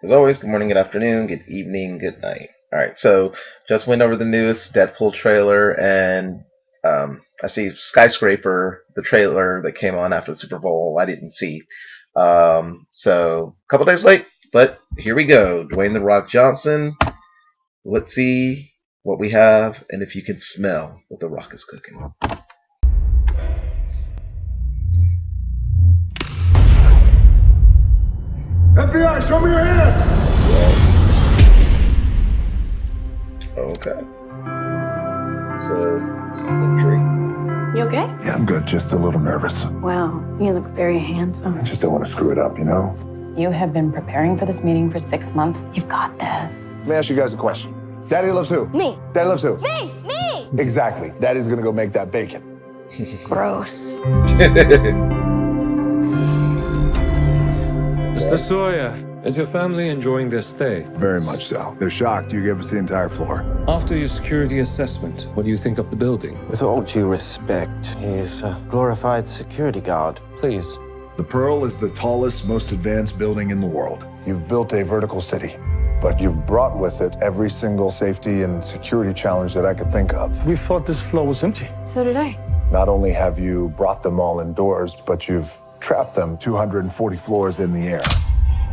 As always, good morning, good afternoon, good evening, good night. Alright, so just went over the newest Deadpool trailer, and I see Skyscraper, the trailer that came on after the Super Bowl, I didn't see. So, a couple days late, but here we go. Dwayne The Rock Johnson. Let's see what we have, and if you can smell what The Rock is cooking. FBI, show me your hands! Okay. So, entry. You okay? Yeah, I'm good. Just a little nervous. Wow, you look very handsome. I just don't want to screw it up, you know? You have been preparing for this meeting for 6 months. You've got this. Let me ask you guys a question. Daddy loves who? Me. Daddy loves who? Me! Exactly. Daddy's gonna go make that bacon. Gross. Mr. Sawyer, is your family enjoying their stay? Very much so. They're shocked you gave us the entire floor. After your security assessment, what do you think of the building? With all due respect, he's a glorified security guard. Please. The Pearl is the tallest, most advanced building in the world. You've built a vertical city, but you've brought with it every single safety and security challenge that I could think of. We thought this floor was empty. So did I. Not only have you brought them all indoors, but you've trapped them 240 floors in the air.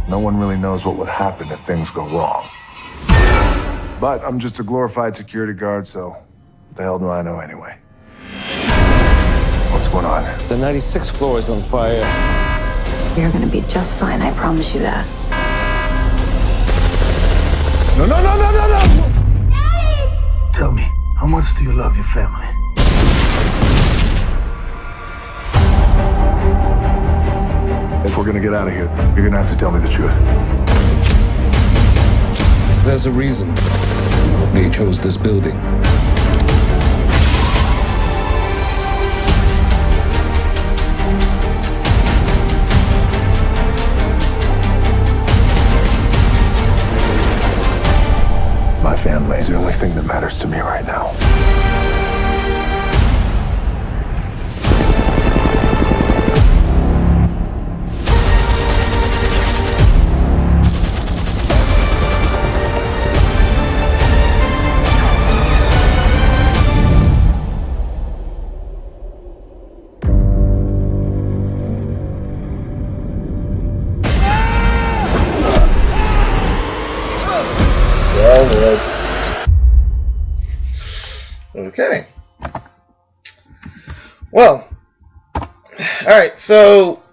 No one really knows what would happen if things go wrong. But I'm just a glorified security guard, so what the hell do I know anyway? What's going on? The 96th floor is on fire. You're gonna be just fine, I promise you that. No, no, no, no, no, no! Tell me, how much do you love your family? If we're gonna get out of here, you're gonna have to tell me the truth. There's a reason they chose this building. My family is the only thing that matters to me right now. Okay. Well, alright, so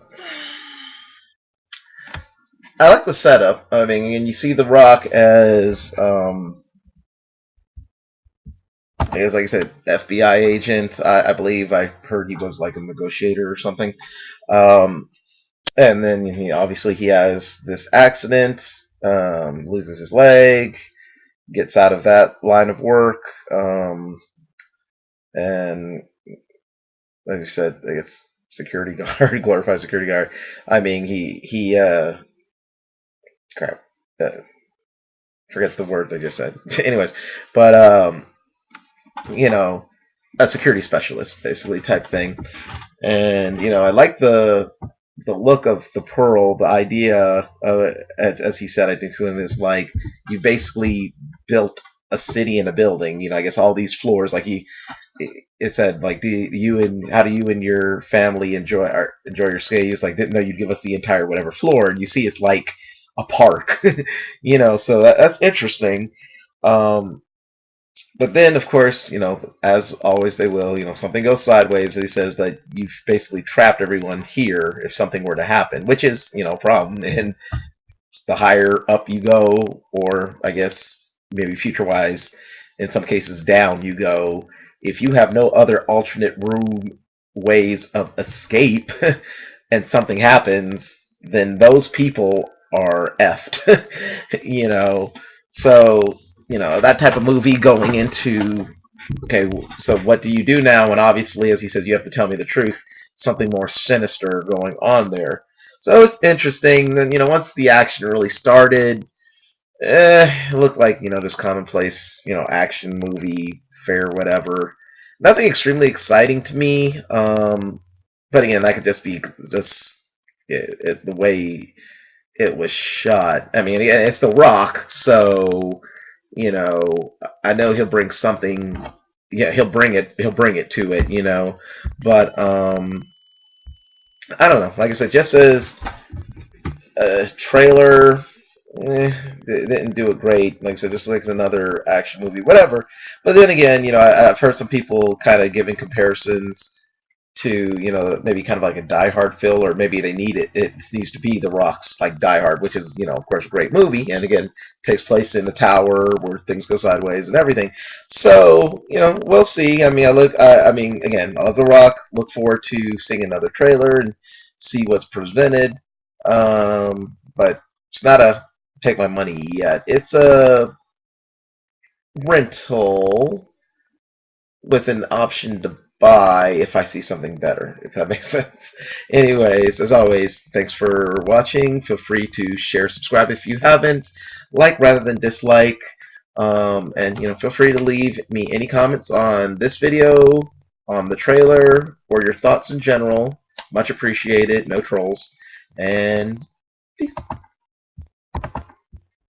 I like the setup. I mean, and you see The Rock as, I guess, like I said, FBI agent. I believe I heard he was like a negotiator or something. And then he has this accident, loses his leg, gets out of that line of work, and like I said, I guess security guard, glorified security guard. I mean, crap, forget the word they just said. Anyways, but a security specialist basically type thing, and I like the look of the Pearl. The idea of it, as he said, I think to him, is like you basically built a city in a building. I guess all these floors, like it said, like, how do you and your family enjoy your stay? He's like, didn't know you'd give us the entire whatever floor, and you see it's like a park, So that's interesting. But then, of course, as always they will, something goes sideways, he says, but you've basically trapped everyone here if something were to happen, which is, a problem. And the higher up you go, or I guess maybe future-wise, in some cases down you go, if you have no other alternate room ways of escape and something happens, then those people are effed, So, that type of movie going into, okay, so what do you do now? And obviously, as he says, you have to tell me the truth. Something more sinister going on there. So it's interesting. Then, once the action really started, it looked like, just commonplace, action movie, fair, whatever. Nothing extremely exciting to me. But again, that could just be the way it was shot. I mean, again, it's The Rock, so you know, I know he'll bring something. Yeah, he'll bring it. He'll bring it to it. But I don't know. Like I said, just as a trailer, they didn't do it great. Like I said, just like another action movie, whatever. But then again, I've heard some people kind of giving comparisons to, maybe kind of like a Die Hard feel, or maybe they need it. It needs to be The Rock's like Die Hard, which is, of course, a great movie, and again, takes place in the tower where things go sideways and everything. So, we'll see. I mean, again, I love The Rock. Look forward to seeing another trailer and see what's presented. But it's not a take my money yet. It's a rental with an option to buy if I see something better, if that makes sense. Anyways, as always, thanks for watching. Feel free to share, subscribe if you haven't, like rather than dislike, and feel free to leave me any comments on this video, on the trailer, or your thoughts in general. Much appreciated. No trolls. And peace.